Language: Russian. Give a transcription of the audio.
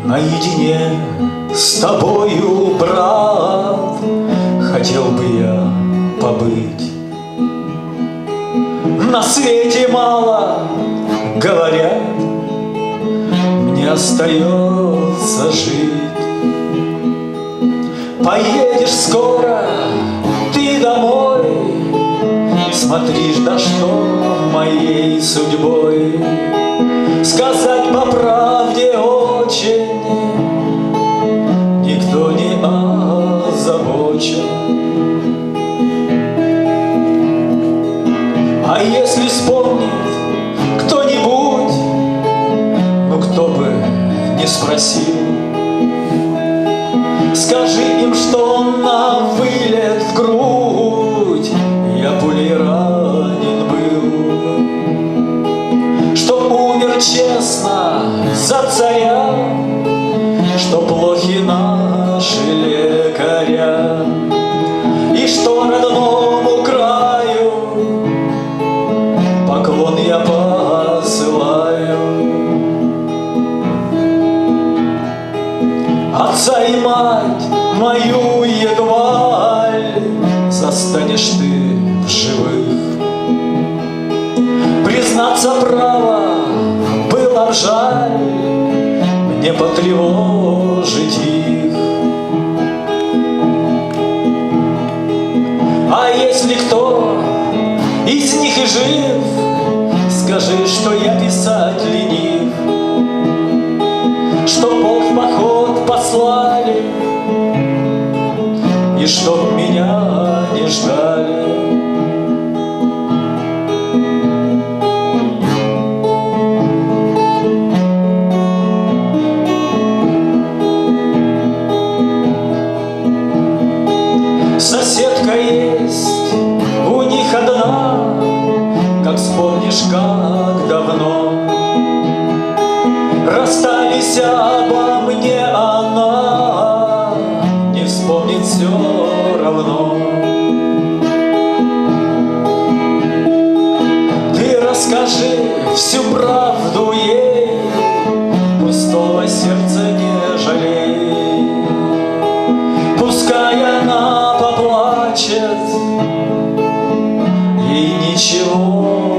наедине с тобою, брат, хотел бы я побыть. На свете мало говорят, мне остается жить. Поедешь скоро ты домой, смотришь, да что моей судьбой. Сказать по правде очень никто не озабочен. А если вспомнит кто-нибудь, ну кто бы не спросил, скажи им, что на вылет в грудь я пулей ранен был, что умер честно за царя, что плохи наши лекаря, и что родному краю поклон я посылаю. Отца и мать мою едва ли застанешь ты в живых. Признаться, право было б жаль мне потревожить их. А если кто из них и жив, скажи, что я писать ленив, что Бог в поход послали и чтоб меня не ждали. Соседка есть у них одна, как вспомнишь, как давно расстались обо мне, она не вспомнит все равно. Ты расскажи всю правду ей, пустого сердца не жалей. Пускай она поплачет, ей ничего